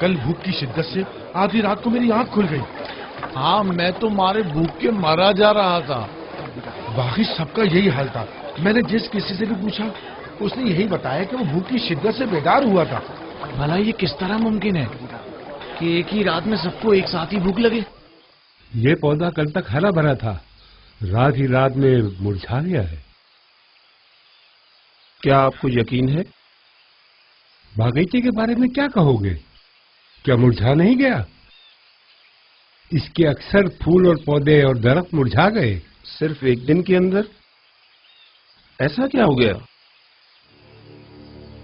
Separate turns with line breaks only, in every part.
کل بھوک کی شدت سے آدھی رات کو میری آنکھ کھل گئی.
ہاں میں تو مارے بھوک کے مرا جا رہا تھا.
باقی سب کا یہی حال تھا. میں نے جس کسی سے بھی پوچھا اس نے یہی بتایا کہ وہ بھوک کی شدت سے بیدار ہوا تھا.
بھلا یہ کس طرح ممکن ہے کہ ایک ہی رات میں سب کو ایک ساتھ ہی بھوک لگے؟
یہ پودا کل تک ہرا بھرا تھا، رات ہی رات میں مرجھا گیا ہے.
کیا آپ کو یقین ہے؟
باغیچے کے بارے میں کیا کہو گے؟ کیا مرجھا نہیں گیا؟ اس کے اکثر پھول اور پودے اور درخت مرجھا گئے.
صرف ایک دن کے اندر؟ ایسا کیا ہو گیا؟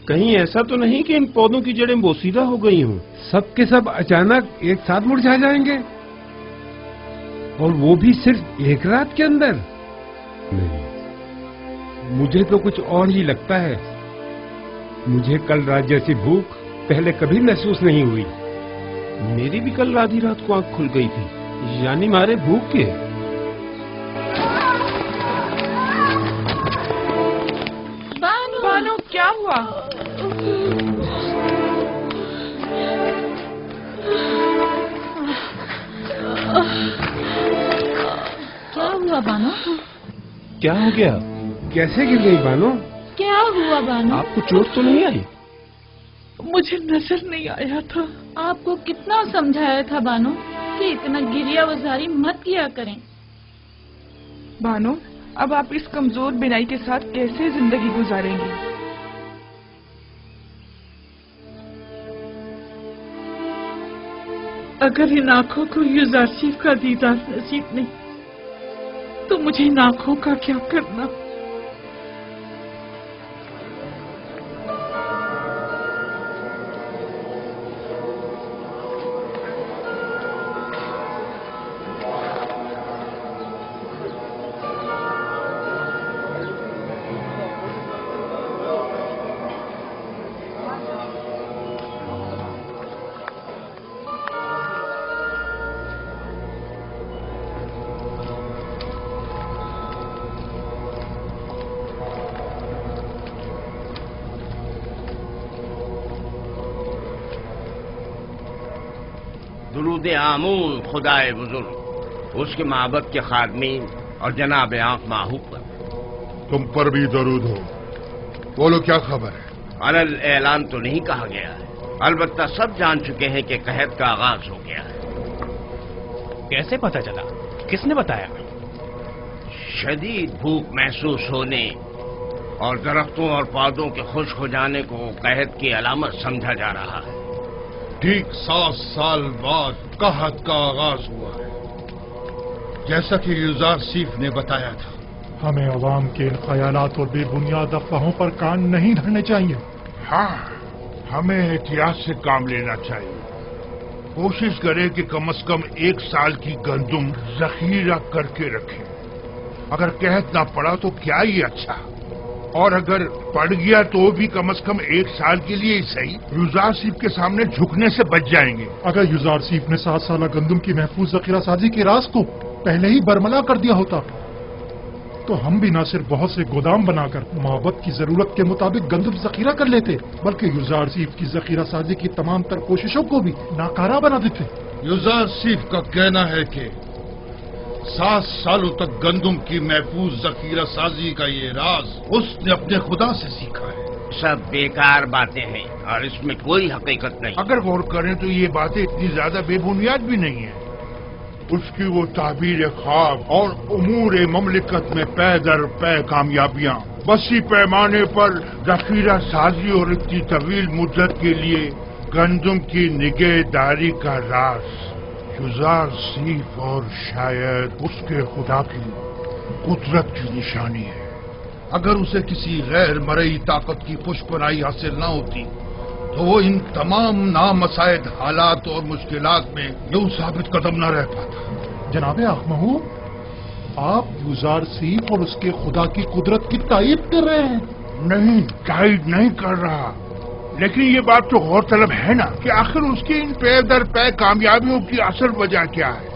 کہیں ایسا تو نہیں کہ ان پودوں کی جڑیں بوسیدہ ہو گئی ہوں؟
سب کے سب اچانک ایک ساتھ مرجھا جائیں گے، اور وہ بھی صرف ایک رات کے اندر؟ نہیں، مجھے تو کچھ اور ہی لگتا ہے. مجھے کل رات جیسی بھوک پہلے کبھی محسوس نہیں ہوئی.
میری بھی کل آدھی رات کو آنکھ کھل گئی تھی، یعنی مارے بھوک کے.
بانو کیا ہوا؟
کیا ہوا بانو؟
کیا ہو گیا؟
کیسے گر گئی بانو؟
کیا ہوا بانو؟
آپ کو چوٹ تو نہیں آئی؟
مجھے نظر نہیں آیا تھا.
آپ کو کتنا سمجھایا تھا بانو کہ اتنا گریا وزاری مت کیا کریں.
بانو اب آپ اس کمزور بینائی کے ساتھ کیسے زندگی گزاریں گی؟ اگر ان آنکھوں کو یوزارسیف کا دیدار نصیب نہیں تو مجھے ان آنکھوں کا کیا کرنا؟
درود آمون خدائے بزرگ، اس کے معبد کے خادمین اور جناب آنکھ ماہو پر.
تم پر بھی درود ہو. بولو کیا خبر ہے؟
علل اعلان تو نہیں کہا گیا ہے، البتہ سب جان چکے ہیں کہ قحط کا آغاز ہو گیا ہے.
کیسے پتہ چلا؟ کس نے بتایا؟
شدید بھوک محسوس ہونے اور درختوں اور پودوں کے خشک ہو جانے کو قحط کی علامت سمجھا جا رہا ہے.
ٹھیک 7 سال بعد قحط کا آغاز ہوا ہے، جیسا کہ یوزارسیف نے بتایا تھا.
ہمیں عوام کے ان خیالات اور بے بنیاد افواہوں پر کان نہیں دھرنے چاہیے.
ہاں، ہمیں احتیاط سے کام لینا چاہیے. کوشش کریں کہ کم از کم 1 سال کی گندم ذخیرہ کر کے رکھیں. اگر قحط نہ پڑا تو کیا ہی اچھا، اور اگر پڑ گیا تو بھی کم از کم 1 سال کے لیے ہی صحیح یوزارسیف کے سامنے جھکنے سے بچ جائیں گے.
اگر یوزارسیف نے 7 سالہ گندم کی محفوظ ذخیرہ سازی کے راز کو پہلے ہی برملا کر دیا ہوتا تو ہم بھی نہ صرف بہت سے گودام بنا کر معبد کی ضرورت کے مطابق گندم ذخیرہ کر لیتے، بلکہ یوزارسیف کی ذخیرہ سازی کی تمام تر کوششوں کو بھی ناکارہ بنا دیتے.
یوزارسیف کا کہنا ہے کہ 7 سالوں تک گندم کی محفوظ ذخیرہ سازی کا یہ راز اس نے اپنے خدا سے سیکھا ہے.
سب بیکار باتیں ہیں اور اس میں کوئی حقیقت نہیں.
اگر غور کریں تو یہ باتیں اتنی زیادہ بے بنیاد بھی نہیں ہیں. اس کی وہ تعبیر خواب اور امور مملکت میں پے در پے کامیابیاں، وسیع پیمانے پر ذخیرہ سازی اور اتنی طویل مدت کے لیے گندم کی نگہداری کا راز یوزارسیف اور شاید اس کے خدا کی قدرت کی نشانی ہے. اگر اسے کسی غیر مرئی طاقت کی پشپنائی حاصل نہ ہوتی تو وہ ان تمام نامساعد حالات اور مشکلات میں یوں ثابت قدم نہ رہ پاتا.
جناب اخمہو، آپ یوزارسیف اور اس کے خدا کی قدرت کی تائید کر رہے ہیں؟
نہیں، تائید نہیں کر رہا، لیکن یہ بات تو غور طلب ہے نا کہ آخر اس کی ان پے در پے کامیابیوں کی اصل وجہ کیا ہے.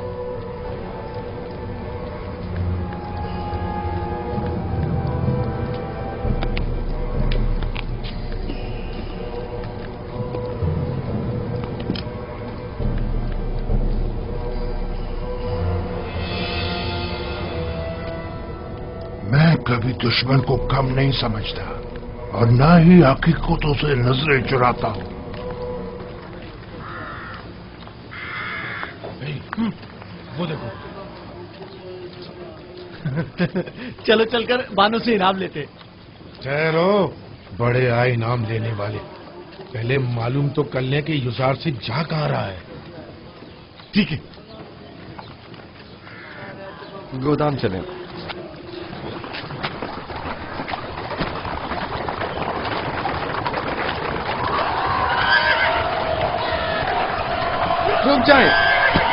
कभी दुश्मन को कम नहीं समझता और ना ही हकीकतों से नजरें चुराता हूं।
वो देखो। चलो चलकर बानो से इनाम लेते।
ठहरो, बड़े आए इनाम लेने वाले। पहले मालूम तो कर लें कि युजार से जा कहाँ रहा है।
ठीक है,
गोदाम चलें।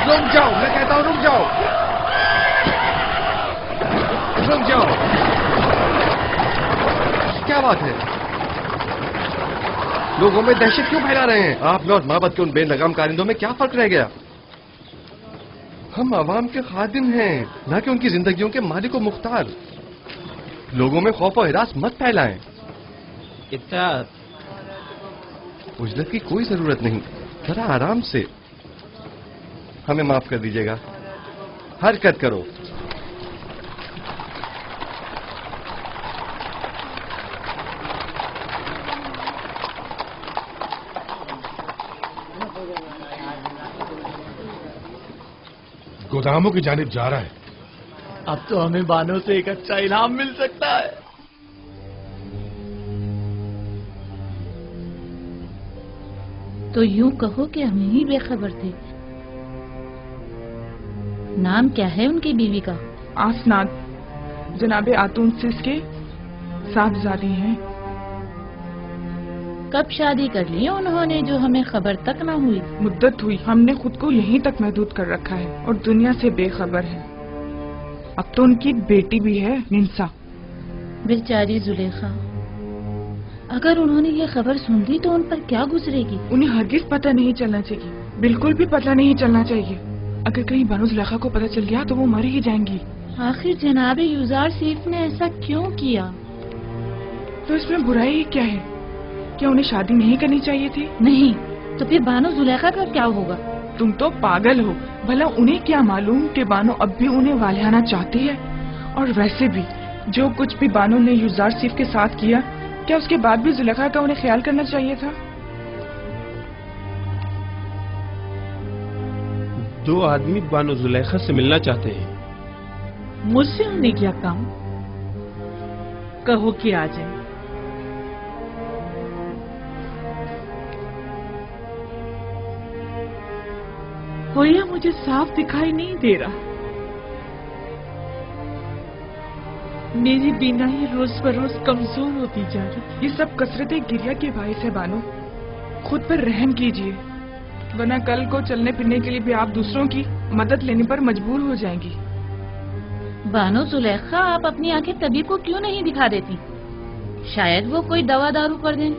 रुक जाओ, मैं कहता हूं रुक जाओ। क्या बात है? लोगों में दहशत क्यों फैला रहे हैं? आप में और माबद के उन बेलगाम कारिंदों में क्या फर्क रह गया? हम आवाम के खादिम हैं, ना कि उनकी जिंदगियों के मालिक व मुख्तार। लोगों में खौफ और हिरास मत फैलाएं।
इतना
उजलत की कोई जरूरत नहीं, जरा आराम से। हमें माफ कर दीजिएगा, हरकत करो।
गोदामों की जानिब जा रहा है।
अब तो हमें बानो से एक अच्छा इनाम मिल सकता है।
तो यूं कहो कि हम ही बेखबर थे। नाम क्या है उनकी बीवी का?
आसनाद, जनाबे आतून सिस के साहबजादी हैं।
कब शादी कर ली उन्होंने जो हमें खबर तक ना हुई?
मुद्दत हुई, हमने खुद को यहीं तक महदूद कर रखा है और दुनिया से बेखबर है। अब तो उनकी बेटी भी है, निंसा।
बेचारी जुलेखा, अगर उन्होंने ये खबर सुन ली तो उन पर क्या गुजरेगी?
उन्हें हरगिज पता नहीं चलना चाहिए, बिल्कुल भी पता नहीं चलना चाहिए। अगर कहीं बानो जुलेखा को पता चल गया तो वो मर ही जाएंगी।
आखिर जनाबे युजार सीफ ने ऐसा क्यों किया?
तो इसमें बुराई ही क्या है? क्या उन्हें शादी नहीं करनी चाहिए थी?
नहीं तो फिर बानो जुलेखा का क्या होगा?
तुम तो पागल हो। भला उन्हें क्या मालूम कि बानो अब भी उन्हें वालियाना चाहती है? और वैसे भी जो कुछ भी बानो ने युजार सीफ के साथ किया, क्या उसके बाद भी जुलेखा का उन्हें ख्याल करना चाहिए था?
दो आदमी बानो जुलेखा से मिलना चाहते हैं।
मुझसे उन्हें क्या काम? कहो कि आ जाए। होया मुझे साफ दिखाई नहीं दे रहा। मेरी बीनाई रोज बरोज कमजोर होती जा रही। ये सब कसरतें गिरिया के बायस है बानो। खुद पर रहम कीजिए, वरना कल को चलने फिरने के लिए भी आप दूसरों की मदद लेने पर मजबूर हो जाएंगी।
बानो जुलेखा, आप अपनी आंखें तबीब को क्यों नहीं दिखा देती? शायद वो कोई दवा दारू कर दें।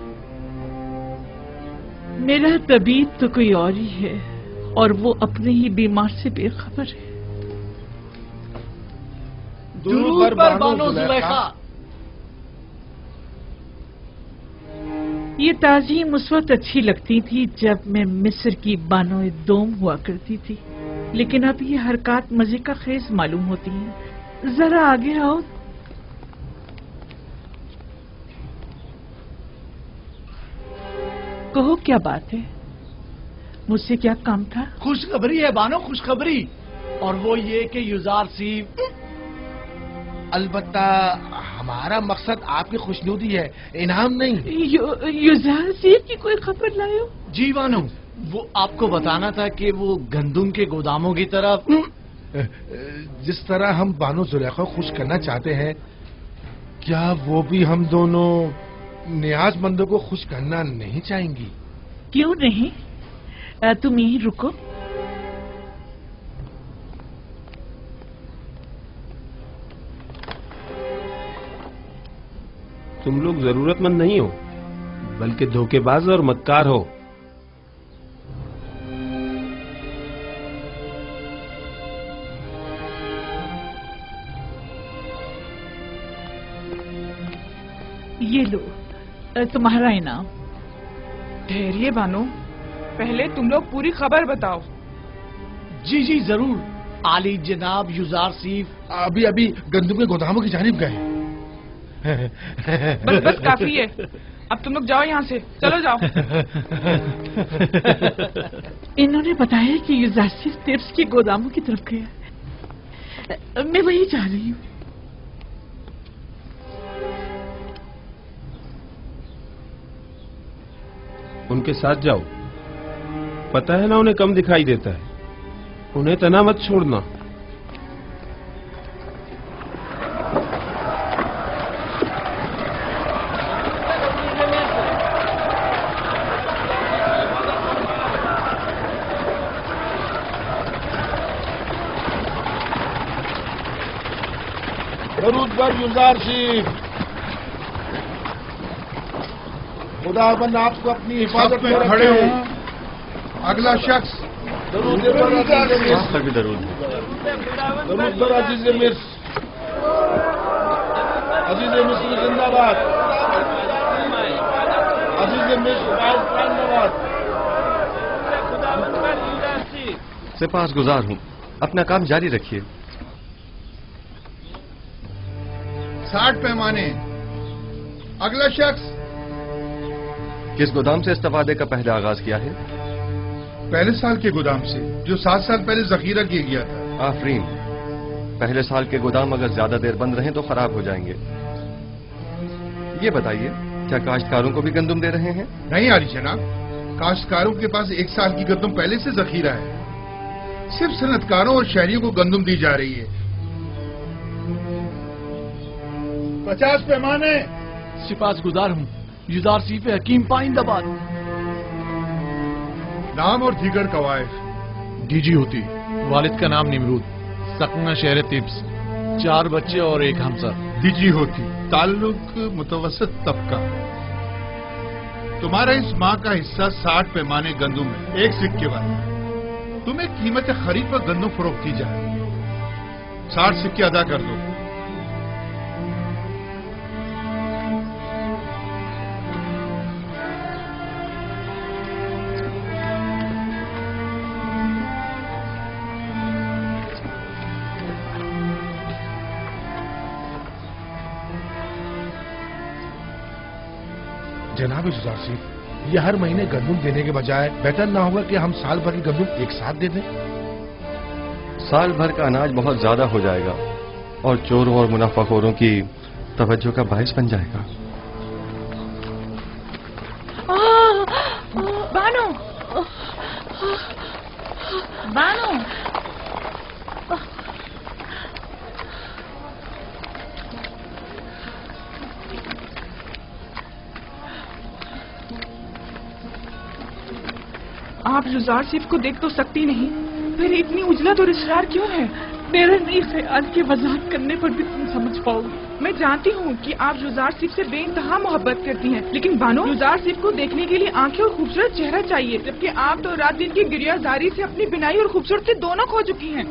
मेरा तबीब तो कोई और ही है और वो अपने ही बीमार से बेखबर है।
दुरूद पर बानो जुलेखा।
ये ताज़ीम उस वक्त अच्छी लगती थी जब मैं मिस्र की बानो दोम हुआ करती थी, लेकिन अब ये हरकत मजे का खेज मालूम होती है। जरा आगे आओ। कहो क्या बात है? मुझसे क्या काम था?
खुशखबरी है बानो, खुशखबरी। और वो ये कि युजार सीफ।
अलबत्ता हमारा मकसद आपकी खुशनुदी है, इनाम नहीं।
युजार सीफ की कोई खबर लायो?
जी बानो, वो आपको बताना था कि वो गंदुम के गोदामों की तरफ।
जिस तरह हम बानो जुलेखा खुश करना चाहते हैं, क्या वो भी हम दोनों नियाजमंदों को खुश करना नहीं चाहेंगी?
क्यों नहीं? तुम यहीं रुको।
तुम लोग जरूरतमंद नहीं हो, बल्कि धोखेबाज और मक्कार हो।
ये लो तुम्हारा इनाम। ठहरिए बानो, पहले तुम लोग पूरी खबर बताओ।
जी जी जरूर। आली जनाब युजार सीफ
अभी अभी गंदुम के गोदामों की जानिब गए।
बस बस काफी है, अब तुम लोग जाओ यहाँ से, चलो जाओ।
इन्होंने बताया कि युजारसिफ टिप्स के गोदामों की तरफ गया, मैं वही जा रही हूँ।
उनके साथ जाओ, पता है ना उन्हें कम दिखाई देता है, उन्हें तना मत छोड़ना।
दरूद पर युजारसिफ, खुदाबंद आपको अपनी हिफाजत में
खड़े
रखे।
हो। अगला शख्स।
दरूद पर अजीज मिस्र।
पर भी दरूद।
दरूद पर अजीज मिस्र। अजीज मिस्र जिंदाबाद। अजीज मिस्र जिंदाबाद।
सिपासगुजार हूँ, अपना काम जारी रखिए।
60 पैमाने। अगला शख्स।
किस गोदाम से इस्तेफादे का पहले आगाज किया है?
पहले साल के गोदाम से, जो 7 साल पहले जखीरा किया गया था।
आफरीन। पहले साल के गोदाम अगर ज्यादा देर बंद रहें तो खराब हो जाएंगे। ये बताइए, क्या काश्तकारों को भी गंदम दे रहे हैं?
नहीं आली जनाब, काश्तकारों के पास 1 साल की गंदम पहले से जखीरा है। सिर्फ सनतकारों और शहरियों को गंदम दी जा रही है। 50 पैमाने।
सिपासगुजार हूँ, युजारसिफ हकीम पाइंदाबाद।
नाम और दीगर कवायद।
डीजी होती, वालिद का नाम निमरूद, सकना शहर तिब्स, 4 बच्चे और 1 हमसर।
डीजी होती, ताल्लुक मुतवसत तबका। तुम्हारा इस माह का हिस्सा 60 पैमाने गंदम है, 1 सिक्के वाला। तुम्हें कीमत खरीद पर गंदम फरोख्त की जाए, 60 सिक्के अदा कर दो।
जनाब युजारसिफ, ये हर महीने गंदम देने के बजाय बेहतर ना होगा कि हम साल भर की गंदम एक साथ दे दें?
साल भर का अनाज बहुत ज्यादा हो जाएगा और चोरों और मुनाफाखोरों की तवज्जो का बायस बन जाएगा।
बानो, बानो,
आप युजारसिफ को देख तो सकती नहीं, फिर इतनी उजलत और इसरार क्यों है?
मेरा नहीं ख्याल कि वजाहत करने पर भी तुम समझ पाओगी।
मैं जानती हूँ कि आप युजारसिफ से बेइंतहा मोहब्बत करती हैं, लेकिन बानो, युजारसिफ को देखने के लिए आंखें और खूबसूरत चेहरा चाहिए, जबकि आप तो रात दिन की गिरियाजारी से अपनी बिनाई और खूबसूरती दोनों खो चुकी हैं।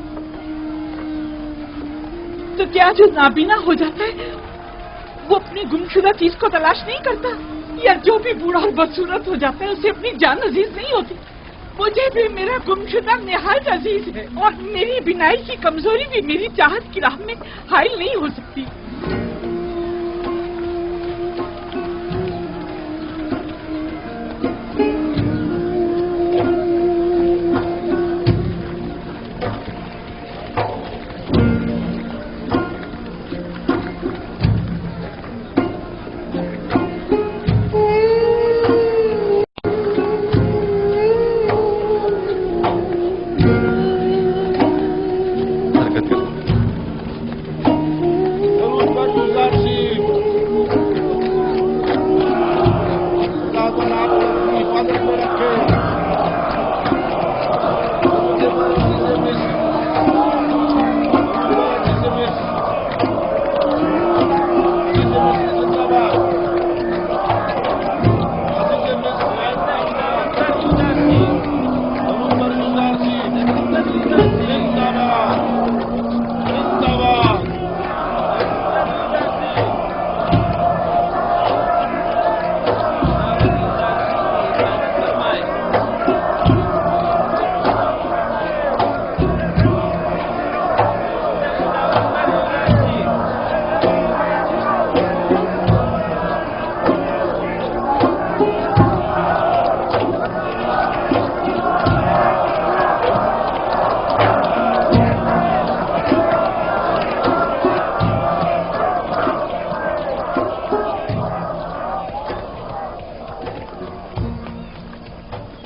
तो क्या जो नाबीना हो जाता है वो अपनी गुमशुदा चीज को तलाश नहीं करता, या जो भी बूढ़ा और बदसूरत हो जाता है उसे अपनी जान अजीज नहीं होती? मुझे भी मेरा गुमशुदा निहायत अजीज है, और मेरी बिनाई की कमजोरी भी मेरी चाहत की राह में हाइल नहीं हो सकती।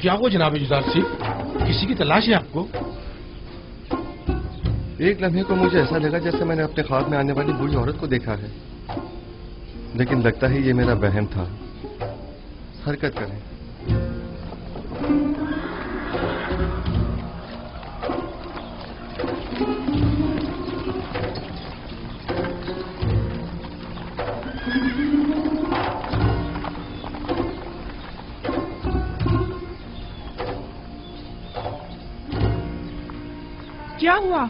क्या हुआ जनाब जुदार सिंह? किसी की तलाश है आपको?
एक लम्हे को मुझे ऐसा लगा जैसे मैंने अपने ख्वाब में आने वाली बूढ़ी औरत को देखा है, लेकिन लगता है ये मेरा वहम था। हरकत करें।
क्या हुआ?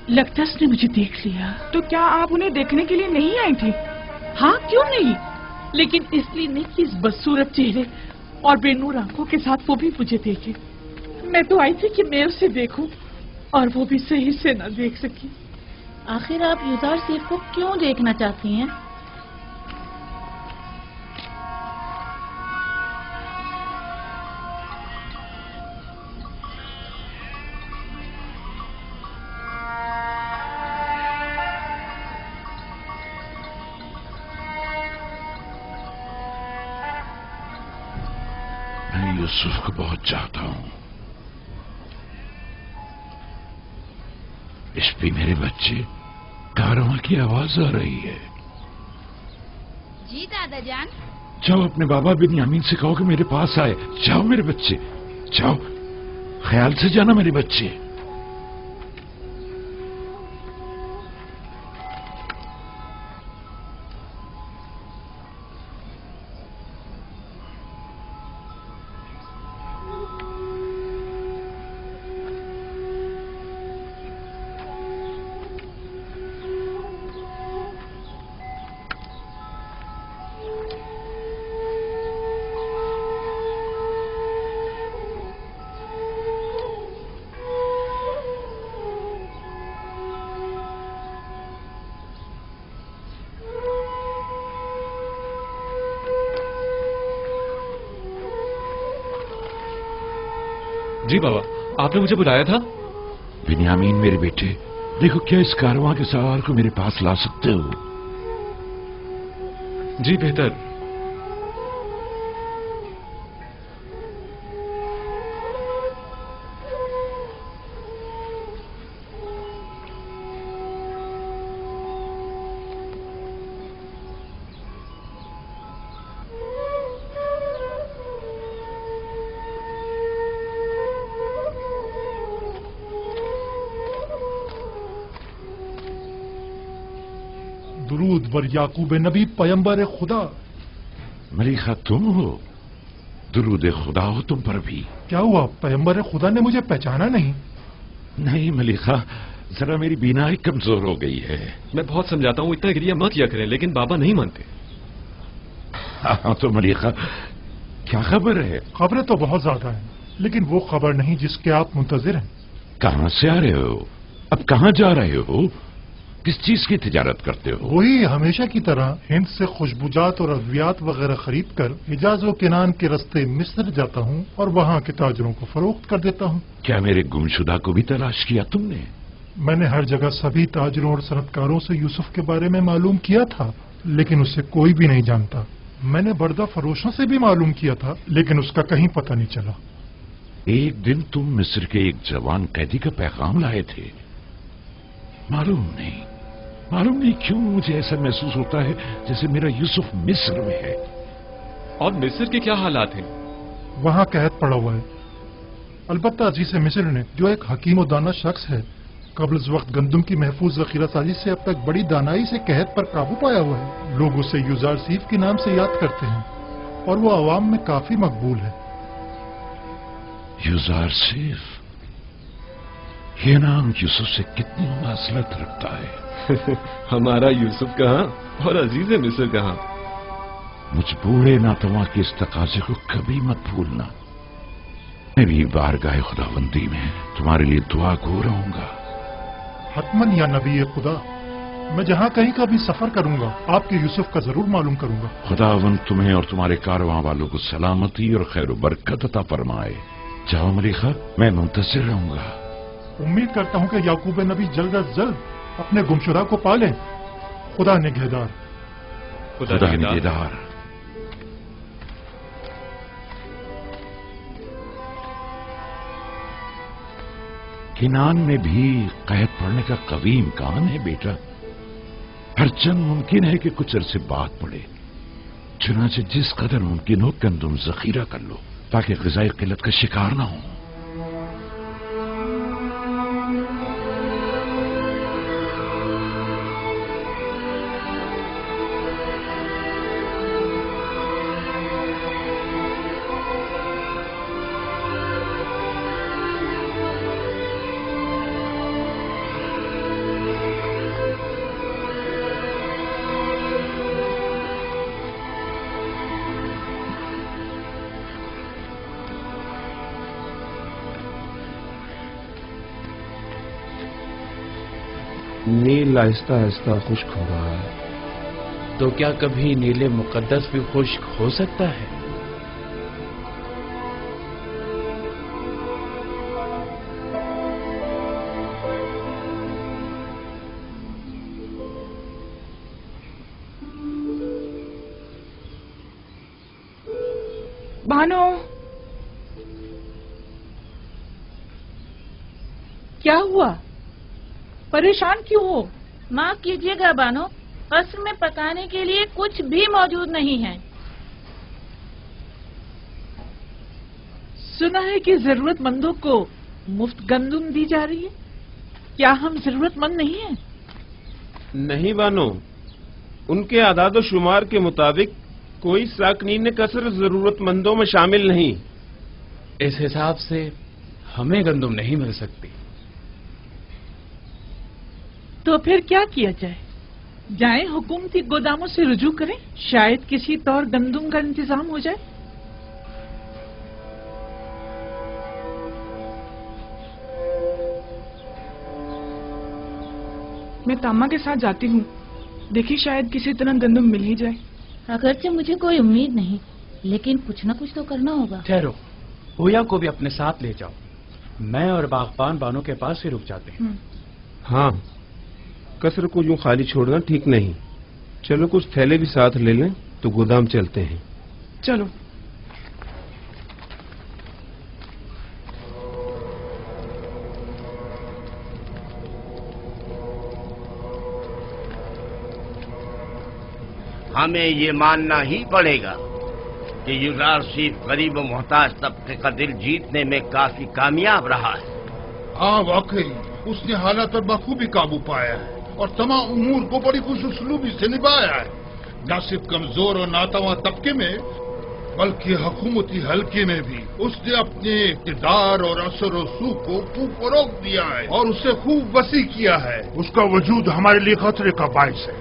लगता है उसने मुझे देख लिया।
तो क्या आप उन्हें देखने के लिए नहीं आई थी?
हाँ, क्यों नहीं, लेकिन इसलिए नहीं कि इस बदसूरत चेहरे और बेनूर आंखों के साथ वो भी मुझे देखे। मैं तो आई थी कि मैं उसे देखूं, और वो भी सही से न देख सकी।
आखिर आप युजार सेफ को क्यों देखना चाहती हैं?
यूसुफ को बहुत चाहता हूं। इस पे मेरे बच्चे, कारवां की आवाज आ रही है।
जी दादा जान।
जाओ अपने बाबा बिन्यामीन से कहो कि मेरे पास आए। जाओ मेरे बच्चे, जाओ, ख्याल से जाना मेरे बच्चे।
जी बाबा, आपने मुझे बुलाया था?
बिन्यामीन मेरे बेटे, देखो क्या इस कारवां के सवार को मेरे पास ला सकते हो?
जी बेहतर।
दुरूद बर याकूब नबी पैगंबर खुदा।
मलिका तुम हो? दुरूद खुदा हो तुम पर भी।
क्या हुआ, पैगंबर खुदा ने मुझे पहचाना नहीं?
नहीं मलिका, जरा मेरी बीनाई कमजोर हो गई है।
मैं बहुत समझाता हूँ इतना गिरिया मत किया करें, लेकिन बाबा नहीं मानते।
हाँ तो मलिका, क्या खबर है?
खबरें तो बहुत ज्यादा हैं, लेकिन वो खबर नहीं जिसके आप मुंतजिर हैं।
कहाँ से आ रहे हो? अब कहाँ जा रहे हो? किस चीज की तिजारत करते हो?
वही हमेशा की तरह हिंद से खुशबुजात और अद्वियात वगैरह खरीद कर हिजाज व किनान के रास्ते मिस्र जाता हूँ और वहाँ के ताजरों को फरोख्त कर देता हूँ।
क्या मेरे गुमशुदा को भी तलाश किया तुमने?
मैंने हर जगह सभी ताजरों और सनतकारों से यूसुफ के बारे में मालूम किया था, लेकिन उसे कोई भी नहीं जानता। मैंने बर्दा फरोशों से भी मालूम किया था, लेकिन उसका कहीं पता नहीं चला।
एक दिन तुम मिस्र के एक जवान कैदी का पैगाम लाए थे। मालूम नहीं क्यों मुझे ऐसा महसूस होता है जैसे मेरा यूसुफ मिस्र में है।
और मिस्र के क्या हालात हैं?
वहाँ कैद पड़ा हुआ है। अलबत्ता अजीज मिस्र ने, जो एक हकीम और दाना शख्स है, कबल वक्त गंदम की महफूज जखीरा साजी से अब तक बड़ी दानाई से कहत पर काबू पाया हुआ है। लोग उसे युजार सीफ के नाम से याद करते हैं और वो आवाम में काफी मकबूल है।
युजार सीफ, ये नाम यूसुफ से कितनी मुनासबत रखता है।
हमारा यूसुफ कहाँ और अजीज मिस्र कहाँ।
मुझ बूढ़े नातवा के इस तकाजे को कभी मत भूलना। मैं भी बारगाह खुदाबंदी में तुम्हारे लिए दुआ गो रहूंगा।
हतमन या नबी खुदा, मैं जहाँ कहीं का भी सफर करूंगा आपके यूसुफ का जरूर मालूम करूंगा।
खुदावंद तुम्हें और तुम्हारे कारवां वालों को सलामती और खैर बरकत अता फरमाए। जाओ मलिका, मैं मुंतज़िर रहूंगा।
उम्मीद करता हूँ कि याकूब नबी जल्द अज जल्द अपने गुमशुदा को पाले। खुदा निगहदार।
खुदा निगहदार।
किनान में भी कैद पड़ने का कभी इम्कान है बेटा। हरचंद मुमकिन है कि कुछ अरसे बाद पड़े। चुनाचे जिस कदर मुमकिन हो गंदम जखीरा कर लो ताकि ग़िज़ाई किल्लत का शिकार ना हो।
नील आहिस्ता आहिस्ता खुश्क हो रहा है।
तो क्या कभी नीले मुकद्दस भी खुश्क हो सकता है?
भानु,
क्या हुआ? परेशान क्यों हो?
माफ कीजिएगा बानो, कस्र में पकाने के लिए कुछ भी मौजूद नहीं है।
सुना है कि जरूरतमंदों को मुफ्त गंदुम दी जा रही है। क्या हम जरूरतमंद नहीं हैं?
नहीं बानो, उनके आदाद शुमार के मुताबिक कोई साकनीन कसर जरूरतमंदों में शामिल नहीं।
इस हिसाब से हमें गंदुम नहीं मिल सकती।
तो फिर क्या किया जाए? जाएं हुकूमती गोदामों से रुजू करें, शायद किसी तौर गंदुम का इंतजाम हो जाए।
मैं तामा के साथ जाती हूँ, देखिए शायद किसी तरह गंदुम मिल ही जाए।
अगरचे मुझे कोई उम्मीद नहीं, लेकिन कुछ न कुछ तो करना होगा।
ठहरो, ओया को भी अपने साथ ले जाओ। मैं और बागबान बानो के पास ही रुक जाते हैं।
हाँ, कसर को यूं खाली छोड़ना ठीक नहीं। चलो कुछ थैले भी साथ ले लें तो गोदाम चलते हैं।
चलो।
हमें ये मानना ही पड़ेगा कि यूज़रशिप गरीब और मोहताज तबके का दिल जीतने में काफी कामयाब रहा है।
हाँ वाकई उसने हालात पर बखूबी काबू पाया है और तमाम उमूर को बड़ी खुशउस्लूबी से निभाया है। न सिर्फ कमजोर और नातवा तबके में बल्कि हुकूमती हल्के में भी उसने अपने इक़्तिदार और असर और सूख को खूब फरोग दिया है और उसे खूब वसी किया है। उसका वजूद हमारे लिए खतरे का बाइस है।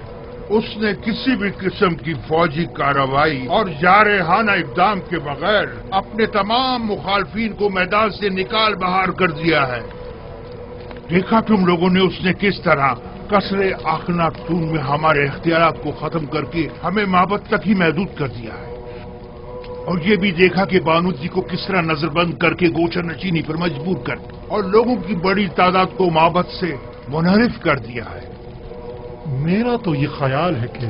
उसने किसी भी किस्म की फौजी कार्रवाई और जारहाना इक़दाम के बगैर अपने तमाम मुखालफीन को मैदान से निकाल बहार कर दिया है। देखा तुम लोगों ने उसने किस तरह कसरे आखनातून में हमारे इख्तियारात को खत्म करके हमें माबद तक ही महदूद कर दिया है। और ये भी देखा कि बानू जी को किस तरह नजरबंद करके गोचर नशीनी पर मजबूर कर और लोगों की बड़ी तादाद को माबद से मुनहरिफ कर दिया है।
मेरा तो ये ख्याल है कि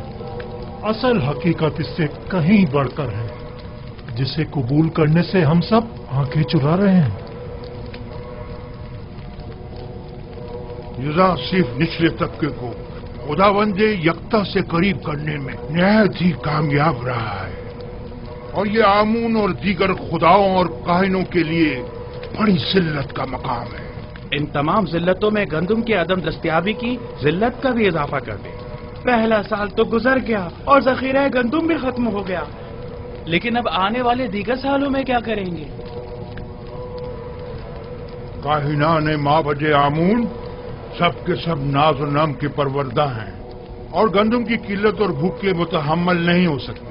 असल हकीकत इससे कहीं बढ़कर है, जिसे कबूल करने से हम सब आंखें चुरा रहे हैं।
यूज़रशिप निचले तबके को खुदावंदे यकता से करीब करने में निहायत ही कामयाब रहा है और ये आमून और दीगर खुदाओं और काहिनों के लिए बड़ी जिल्लत का मकाम है।
इन तमाम जिल्लतों में गंदुम की अदम दस्तयाबी की जिल्लत का भी इजाफा कर दे। पहला साल तो गुजर गया और जखीरा गंदुम भी खत्म हो गया, लेकिन अब आने वाले दीगर सालों में क्या करेंगे?
काहिनान माबद आमून सब के सब नाज और नम के परवरदा हैं और गंदुम की किल्लत और भूख के मुतहम्मल नहीं हो सकते,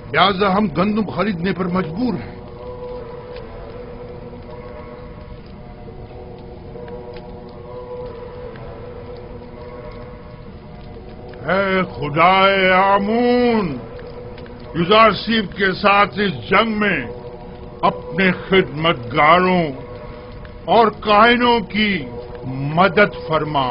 लिहाजा हम गंदुम खरीदने पर मजबूर हैं। ऐ खुदाए आमून, यूज़रशिप के साथ इस जंग में अपने खिदमतगारों और काहिनों की मदद फरमा।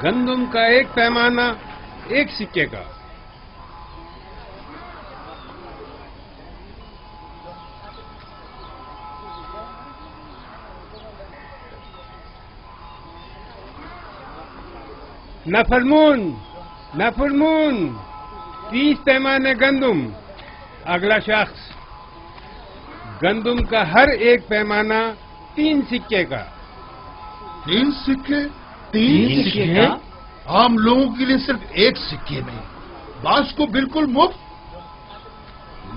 गंदुम का एक पैमाना 1 सिक्के का। नफरमून, नफरमून, 30 पैमाने गंदुम। अगला शख्स, गंदुम का हर एक पैमाना 3 सिक्के का।
3 सिक्के? 3 सिक्के? आम लोगों के लिए सिर्फ 1 सिक्के में, बास को बिल्कुल मुफ्त।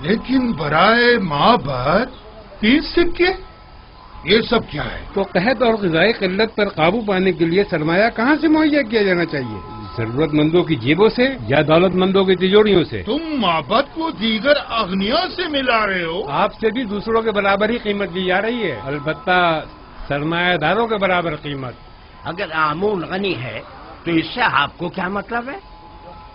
लेकिन बराए माबद 30 सिक्के, ये सब क्या है?
तो कहत और ग़िज़ाई क़िल्लत पर काबू पाने के लिए सरमाया कहाँ से मुहैया किया जाना चाहिए? जरूरतमंदों की जेबों से या दौलतमंदों की तिजोरियों से?
तुम माबद को दीगर अगनिया से मिला रहे हो।
आपसे भी दूसरों के बराबर ही कीमत दी जा रही है, अलबत्ता सरमायादारों के बराबर कीमत।
अगर आमून गनी है तो इससे आपको क्या मतलब है?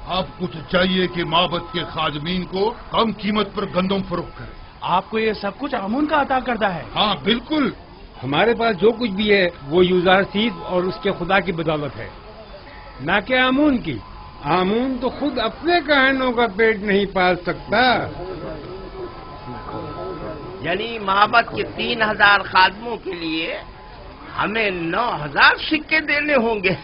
आपको तो चाहिए कि माबद के खादमीन को कम कीमत पर गंदम फरोख्त करे।
आपको ये सब कुछ आमून का अता करता है?
हाँ बिल्कुल।
हमारे पास जो कुछ भी है वो यूज़ारसीद और उसके खुदा की बदौलत है, ना कि आमून की। आमून तो खुद अपने कहनों का पेट नहीं पाल सकता।
यानी माबद के 3000 खादमों के लिए हमें 9000 सिक्के देने होंगे।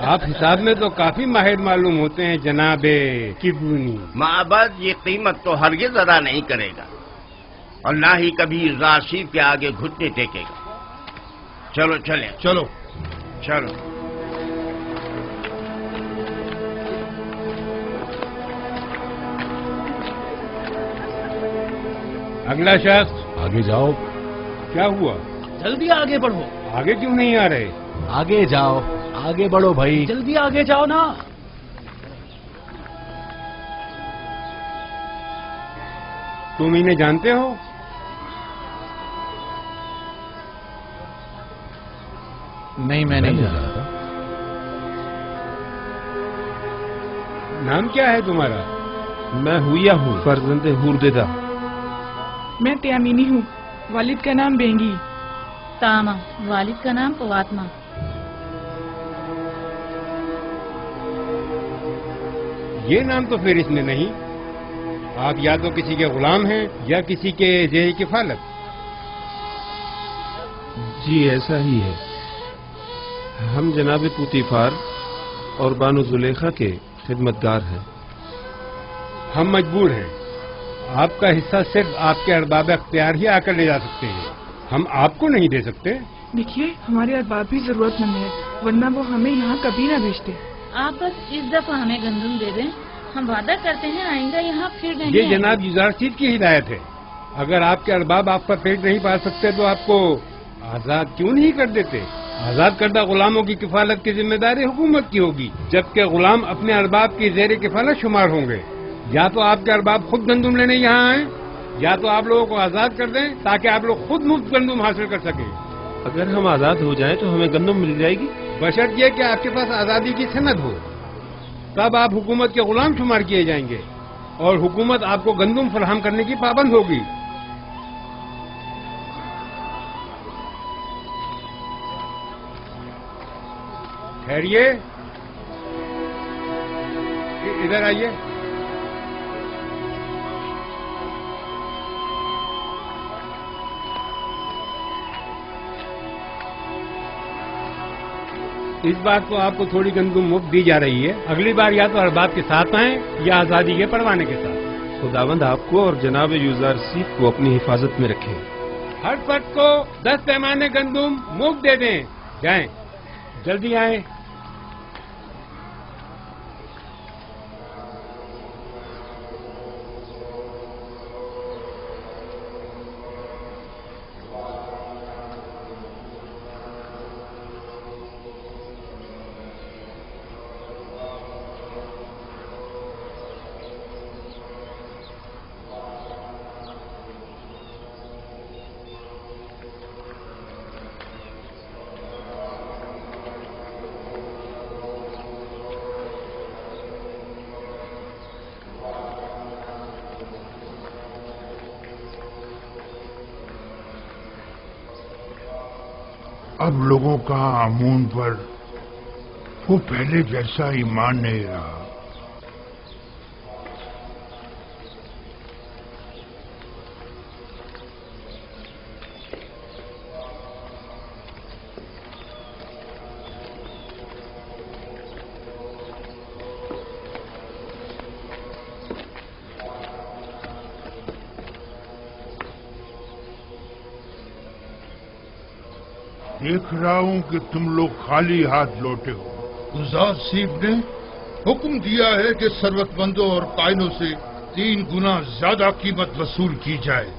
आप हिसाब में तो काफी माहिर मालूम होते हैं जनाबे किबूनी।
माबद ये कीमत तो हरगिज़ अदा नहीं करेगा और ना ही कभी राशि के आगे घुटने टेकेगा। चलो चले।
चलो
चलो।
अगला शख्स,
आगे जाओ।
क्या हुआ?
जल्दी आगे बढ़ो।
आगे क्यों नहीं आ रहे?
आगे जाओ, आगे बढ़ो भाई, जल्दी आगे जाओ ना।
तुम इन्हें जानते हो?
नहीं, मैं नहीं जानता।
नाम क्या है तुम्हारा?
मैं हुआ हूँ, फर्जंद हुरदेदा।
मैं त्यामिनी हूँ, वालिद का नाम बेंगी।
तामा, वालिद का नाम पवात्मा।
ये नाम तो फिर इसमें नहीं। आप या तो किसी के गुलाम हैं या किसी के जेही किफालत।
जी ऐसा ही है। हम जनाब पुतीफार और बानो जुलेखा के खिदमतगार हैं।
हम मजबूर हैं। आपका हिस्सा सिर्फ आपके अरबाब अख्तियार ही आकर ले जा सकते हैं, हम आपको नहीं दे सकते।
देखिए, हमारे अरबाब भी जरूरतमंद है, वरना वो हमें यहाँ कभी न भेजते।
आप बस इस दफा हमें गंदम दे दें, हम वादा करते हैं आइंदा यहाँ फिर नहीं
ये
आएंगे।
जनाब यूज़ारसीद की हिदायत है। अगर आपके अरबाब आपका पेट नहीं पाल सकते तो आपको आजाद क्यों नहीं कर देते? आजाद करदा गुलामों की किफालत की जिम्मेदारी हुकूमत की होगी, जबकि गुलाम अपने अरबाब की ज़ेर किफालत शुमार होंगे। या तो आपके अरबाब खुद गंदुम लेने यहाँ आए, या तो आप लोगों को आजाद कर दें ताकि आप लोग खुद मुफ्त गंदुम हासिल कर सकें।
अगर हम आजाद हो जाएं तो हमें गंदम मिल जाएगी,
बशर्त ये कि आपके पास आजादी की सनद हो। तब आप हुकूमत के गुलाम शुमार किए जाएंगे और हुकूमत आपको गंदुम फराहम करने की पाबंद होगी। ठहरिए, इधर आइए। इस बार तो आपको थोड़ी गंदुम मुफ्त दी जा रही है, अगली बार या तो अरबाब के साथ आएं या आजादी के परवाने के साथ।
खुदावंद आपको और जनाब यूज़ारसीद को अपनी हिफाजत में रखें।
हर फर्द को 10 पैमाने गंदुम मुफ्त दे दें। जाएं, जल्दी आएं।
अब लोगों का आमून पर وہ پہلے جیسا ایمان نہیں رہا. دیکھ رہا ہوں کہ تم لوگ خالی ہاتھ لوٹے ہو.
گزار سیف نے حکم دیا ہے کہ ثروت مندوں اور قائنوں سے 3 گنا زیادہ قیمت وصول کی جائے.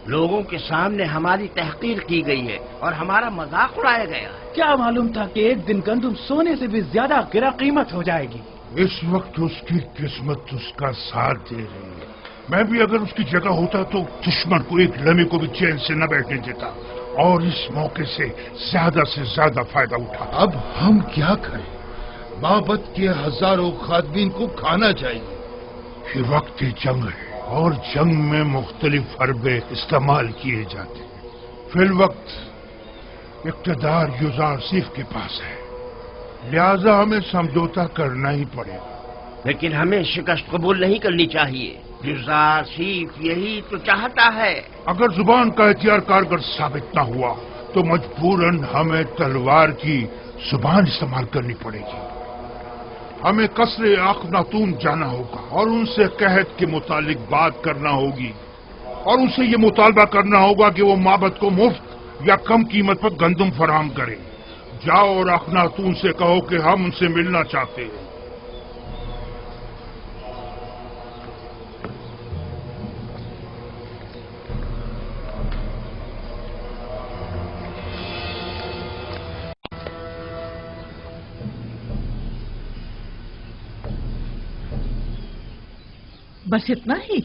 لوگوں کے سامنے ہماری تحقیر کی گئی ہے اور ہمارا مذاق اڑایا گیا ہے.
کیا معلوم تھا کہ ایک دن گندم سونے سے بھی زیادہ گرا قیمت ہو جائے گی.
اس وقت اس کی قسمت اس کا ساتھ دے رہی ہے. میں بھی اگر اس کی جگہ ہوتا تو دشمن کو ایک لمحے کو بھی چین سے نہ بیٹھنے دیتا اور اس موقع سے زیادہ فائدہ اٹھا.
اب ہم کیا کریں؟ معبد کے ہزاروں خادمین کو کھانا چاہیے.
یہ وقت جنگ ہے اور جنگ میں مختلف حربے استعمال کیے جاتے ہیں. فی الوقت اقتدار یوزارسیف کے پاس ہے، لہذا ہمیں سمجھوتا کرنا ہی پڑے گا.
لیکن ہمیں شکست قبول نہیں کرنی چاہیے. یوزارسیف یہی تو چاہتا ہے.
اگر زبان کا اختیار کارگر ثابت نہ ہوا تو مجبوراً ہمیں تلوار کی زبان استعمال کرنی پڑے گی. ہمیں قصر اخناتون جانا ہوگا اور ان سے قحط کے متعلق بات کرنا ہوگی اور ان سے یہ مطالبہ کرنا ہوگا کہ وہ معبد کو مفت یا کم قیمت پر گندم فراہم کریں. جاؤ اور اخناتون سے کہو کہ ہم ان سے ملنا چاہتے ہیں.
بس اتنا ہی؟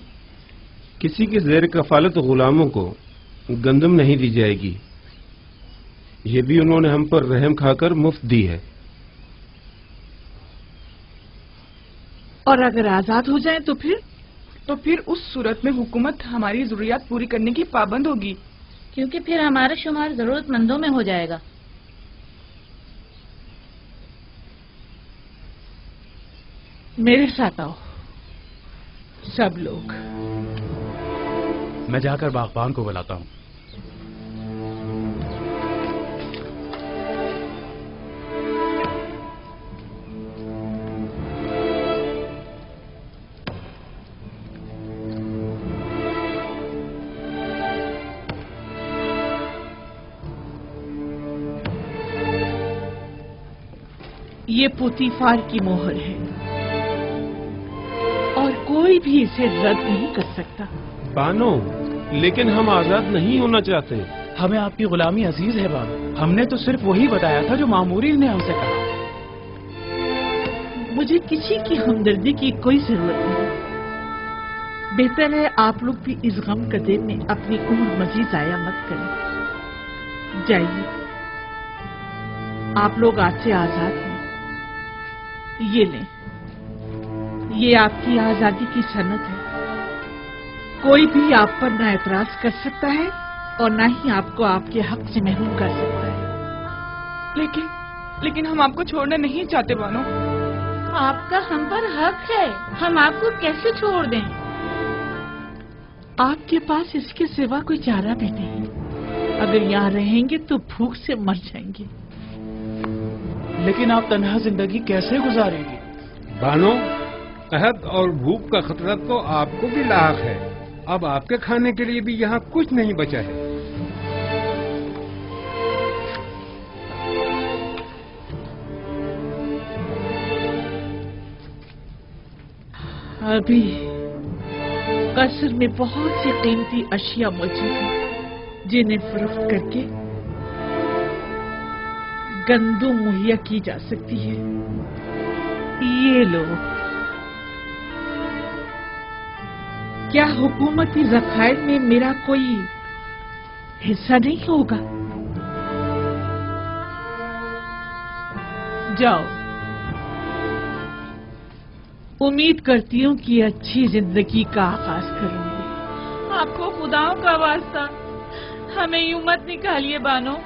کسی کے زیر کفالت غلاموں کو گندم نہیں دی جائے گی. یہ بھی انہوں نے ہم پر رحم کھا کر مفت دی ہے.
اور اگر آزاد ہو جائیں تو پھر اس صورت میں حکومت ہماری ضروریات پوری کرنے کی پابند ہوگی،
کیونکہ پھر ہمارا شمار ضرورت مندوں میں ہو جائے گا.
میرے ساتھ آؤ سب لوگ.
میں جا کر باغبان کو بلاتا ہوں.
یہ پوتیفار کی مہر ہے اور کوئی بھی اسے رد نہیں کر سکتا.
بانو، لیکن ہم آزاد نہیں ہونا چاہتے.
ہمیں آپ کی غلامی عزیز ہے بانو. ہم نے تو صرف وہی بتایا تھا جو مامورین نے ہم سے کہا.
مجھے کسی کی ہمدردی کی کوئی ضرورت نہیں. بہتر ہے آپ لوگ بھی اس غم کے دن میں اپنی عمر مزید ضائع مت کریں. جائیے، آپ لوگ آج سے آزاد ہیں. یہ لیں، یہ آپ کی آزادی کی سند ہے. کوئی بھی آپ پر نہ اعتراض کر سکتا ہے اور نہ ہی آپ کو آپ کے حق سے محروم کر سکتا ہے.
لیکن ہم آپ کو چھوڑنا نہیں چاہتے بانو.
آپ کا ہم پر حق ہے، ہم آپ کو کیسے چھوڑ دیں؟
آپ کے پاس اس کے سوا کوئی چارہ بھی نہیں. اگر یہاں رہیں گے تو بھوک سے مر جائیں گے.
لیکن آپ تنہا زندگی کیسے گزاریں گے؟
بانو، قحط اور بھوک کا خطرہ تو آپ کو بھی لاحق ہے. اب آپ کے کھانے کے لیے بھی یہاں کچھ نہیں بچا ہے.
ابھی قصر میں بہت سی قیمتی اشیاء موجود ہیں جنہیں فروخت کر کے گندم مہیا کی جا سکتی ہے. یہ لو. کیا حکومتی ذخائر میں میرا کوئی حصہ نہیں ہوگا؟ جاؤ. امید کرتی ہوں کہ اچھی زندگی کا آغاز کروں گی.
آپ کو خداؤں کا واسطہ ہمیں یوں مت نکالیے بانو.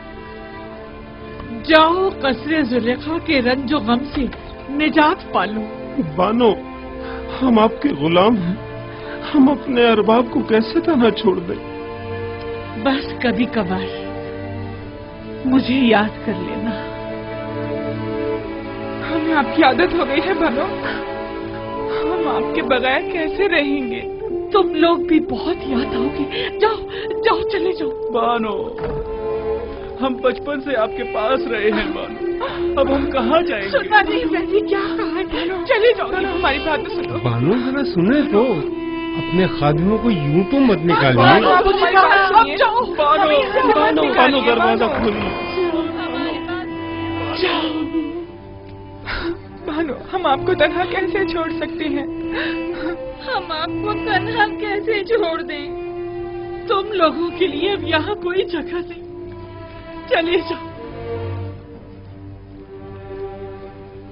जाओ कसरे जुलेखा के रंज व गम से निजात पालो।
बानो, हम आपके गुलाम हैं, हम अपने अरबाब को कैसे तना छोड़ दें?
बस कभी कभार मुझे याद कर लेना। हमें आपकी आदत हो गई है बानो, हम आपके बगैर कैसे रहेंगे? तुम लोग भी बहुत याद आओगे। जाओ जाओ, चले जाओ।
बानो, हम बचपन से आपके पास रहे हैं बानो, अब हम कहाँ जाएंगे?
सुना नहीं वैसे क्या कहा है? चले जाओ, हमारी बात तो सुनो।
बानो जरा सुने तो, अपने खादिमों को यूं तो मत निकालिए।
अब जाओ।
बानो दरवाजा खोलिए।
बानो, हम आपको तन्हा कैसे छोड़ सकते हैं?
हम आपको तन्हा कैसे छोड़ दें? तुम लोगों के लिए अब यहाँ कोई जगह नहीं, चले जाओ।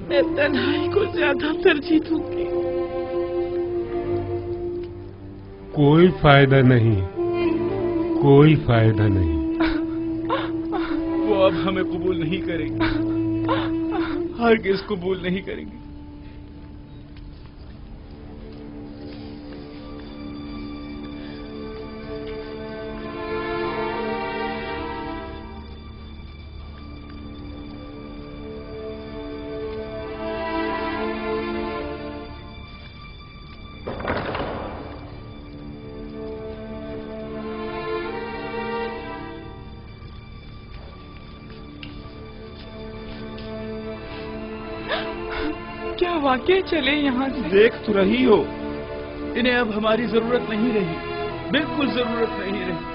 मैं तन्हाई को ज्यादा तरजीह दूंगी।
कोई फायदा नहीं, कोई फायदा नहीं।
वो अब हमें कबूल नहीं करेंगे, हरगिज़ कबूल नहीं करेंगे।
क्या वाकई चले यहाँ से?
देख तो रही हो,
इन्हें अब हमारी जरूरत नहीं रही, बिल्कुल जरूरत नहीं रही।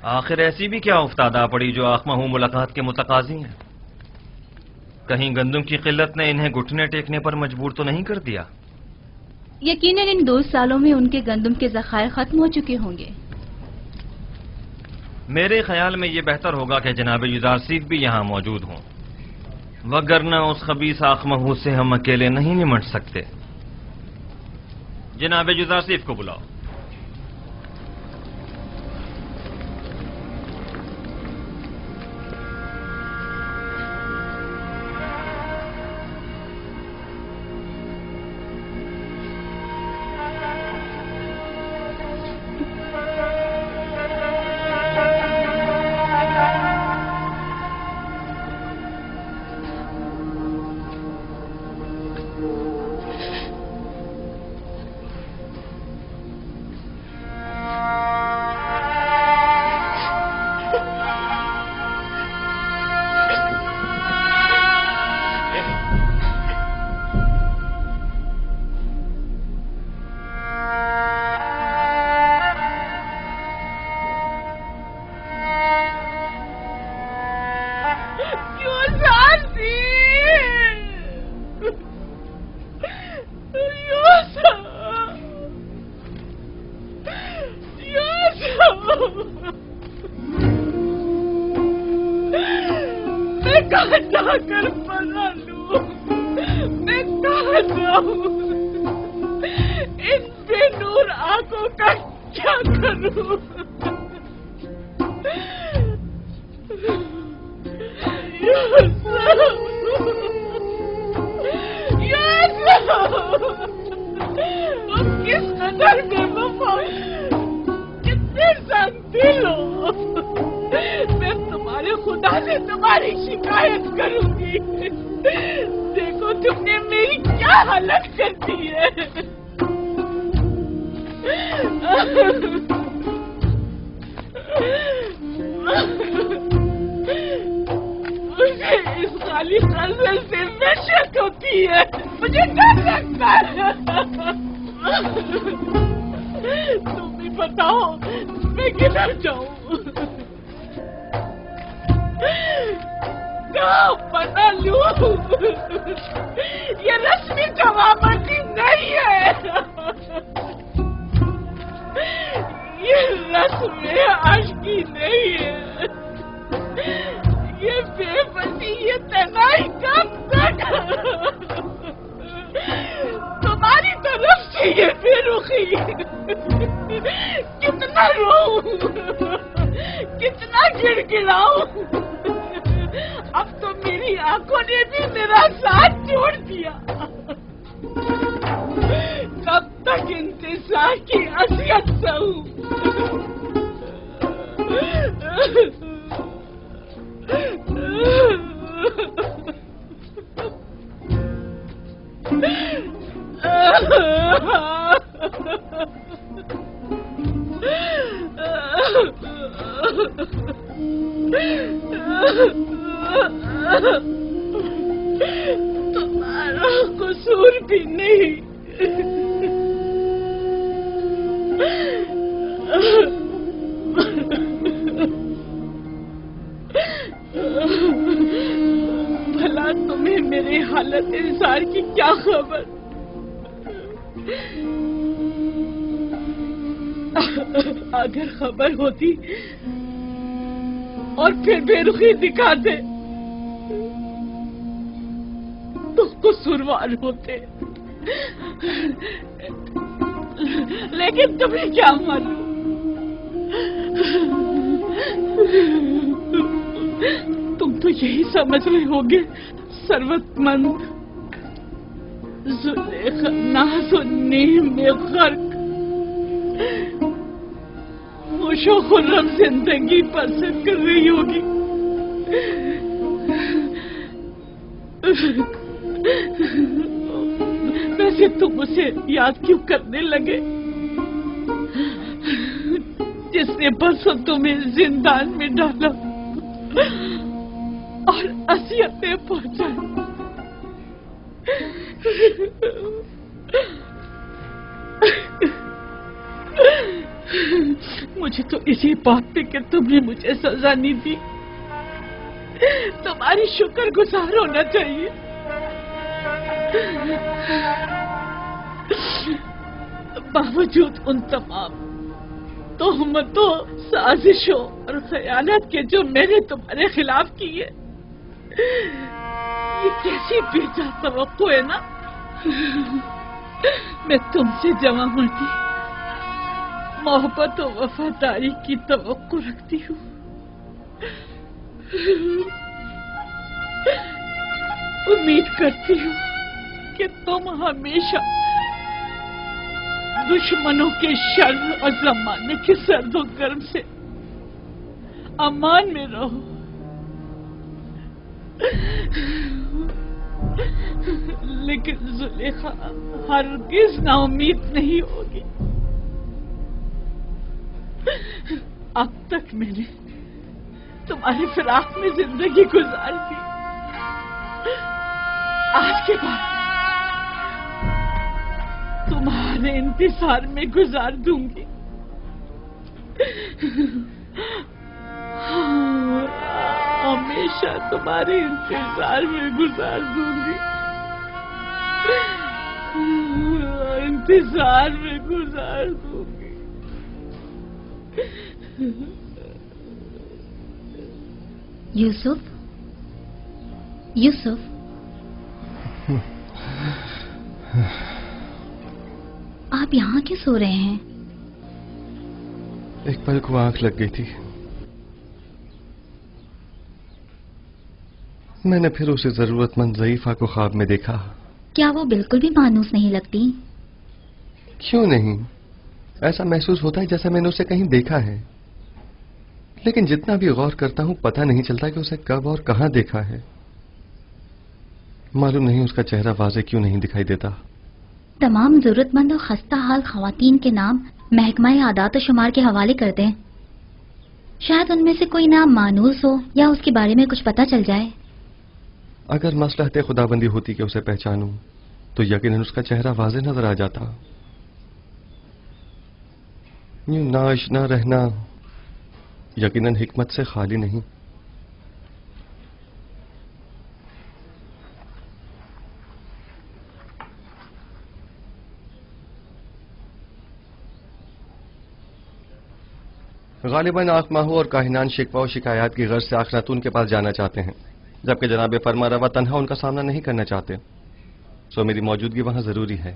आखिर ऐसी भी क्या उफ्तादा पड़ी जो आखमहू मुलाकात के मुतकाजी हैं? कहीं गंदम की किल्लत ने इन्हें घुटने टेकने पर मजबूर तो नहीं कर दिया?
यकीनन इन 2 सालों में उनके गंदम के ज़खायर खत्म हो चुके होंगे।
मेरे ख्याल में ये बेहतर होगा कि जनाब युदारसीफ भी यहाँ मौजूद हों, वगरना उस खबीस आखमहू से हम अकेले नहीं निमट सकते। जनाब युदारसीफ को बुलाओ।
मैं कहाँ जाकर बना लूं? मैं कहाँ जाऊं? इन बेनूर आंखों का क्या करूं? किस कदर बेवफा, कितने दिल हो। मैं तुम्हारे खुदा से तुम्हारी शिकायत करूंगी। देखो तुमने मेरी क्या हालत कर दी है। नहीं है, मुझे डर लगता है। तुम भी बताओ मैं किधर जाऊं? कहाँ बना लूं? ये रश्मि जवाबती नहीं है, ये रस्म आशिकी नहीं है, ये बेबसी, ये तनाई कब तक? तुम्हारी तरफ से ये बेरुखी, कितना रोऊं, कितना गिड़गिड़ाऊं, अब तो मेरी आंखों ने भी मेरा साथ छोड़ दिया। कब तक इंतजार की असियत सहूं? तुम्हारा कसूर भी नहीं, भला तुम्हें मेरे हालत इंसान की क्या खबर? अगर खबर होती और फिर बेरुखी दिखाते तो कसूरवार होते, लेकिन तुम्हें क्या मालूम, तुम तो यही समझ रहे होगे सरवतमंद जुलेखा नाज़ो नीम में गर्क खुशो खुर्रम जिंदगी बसर कर रही होगी। वैसे तुम उसे याद क्यों करने लगे जिसने परसों तुम्हें जिंदान में डाला और असियतें पहुंचाई? मुझे तो इसी बात पे कि तुमने मुझे सजा नहीं दी तुम्हारी शुक्रगुजार होना चाहिए। बावजूद उन तमाम तोहमतों, साजिशों और खयानत के जो मैंने तुम्हारे खिलाफ की है, ये कैसी बेजा तवक्को है ना। मैं तुमसे जमा मर्दी, मोहब्बत और वफादारी की तवक्को रखती हूँ। उम्मीद करती हूँ कि तुम हमेशा दुश्मनों के शर और जमाने के सर्दो गर्म से अमान में रहो। लेकिन जुलेखा हरगिज नाउम्मीद नहीं होगी। अब तक मैंने तुम्हारे फिराक में जिंदगी गुजार दी, आज के बाद तुम्हारे इंतजार में गुजार दूंगी। हमेशा तुम्हारे इंतजार में गुजार दूंगी, इंतजार में गुजार दूंगी।
यूसुफ, यूसुफ, आप यहाँ क्यों सो रहे हैं?
एक पल को आंख लग गई थी। मैंने फिर उसे जरूरतमंद ज़ईफा को ख्वाब में देखा।
क्या वो बिल्कुल भी मानूस नहीं लगती?
क्यों नहीं, ऐसा महसूस होता है जैसे मैंने उसे कहीं देखा है, लेकिन जितना भी गौर करता हूं पता नहीं चलता कि उसे कब और कहां देखा है। मालूम नहीं उसका चेहरा वाज़े क्यों नहीं दिखाई देता।
तमाम जरूरतमंद और खस्ता हाल खवातीन के नाम महकमा आदात और शुमार के हवाले कर दें। शायद उनमें से कोई नाम मानूस हो या उसके बारे में कुछ पता चल जाए।
अगर मसलहत खुदाबंदी होती कि उसे पहचानूं तो यकीनन उसका चेहरा वाज़ेह नजर आ जाता। यूं नाआशना रहना यकीनन हिकमत से खाली नहीं। गालिबन आखमाहू और काहिनान शिकवा और शिकायत की गर्ज से आखनातून के पास जाना चाहते हैं, जबकि जनाब फरमारवा तन्हा उनका सामना नहीं करना चाहते। सो मेरी मौजूदगी वहां जरूरी है।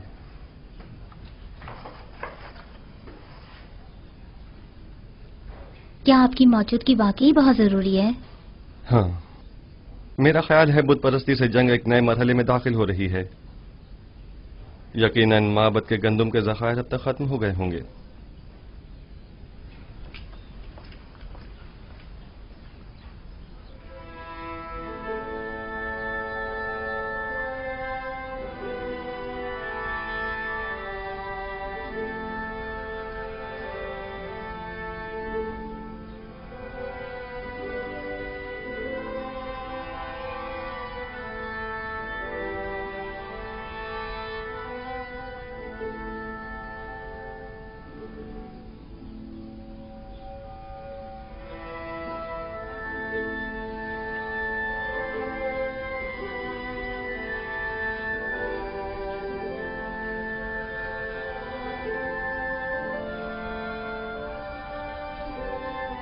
क्या आपकी मौजूदगी वाकई बहुत जरूरी है?
हाँ, मेरा ख्याल है बुत परस्ती से जंग एक नए मरहले में दाखिल हो रही है। यकीनन माबद के गंदुम के ज़खायर अब तक खत्म हो गए होंगे।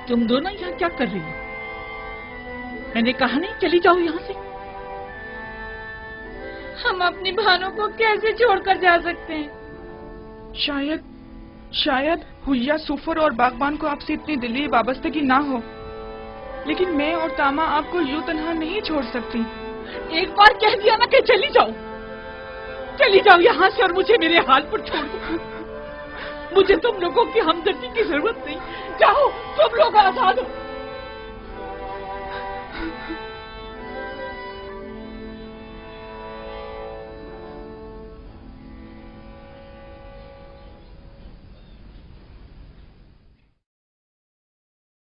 तुम दोनों यहाँ क्या कर रही हो? मैंने कहा नहीं चली जाओ यहाँ से।
हम अपनी भानु को कैसे छोड़कर जा सकते हैं? शायद हुलिया, सुफर और बागबान को आपसे इतनी दिली वाबस्तगी ना हो, लेकिन मैं और तामा आपको यूं तन्हा नहीं छोड़ सकती।
एक बार कह दिया ना कि चली जाओ यहाँ से और मुझे मेरे हाल पर छोड़ दो। मुझे तुम लोगों की हमदर्दी की जरूरत नहीं। जाओ, तुम लोग आजाद हो।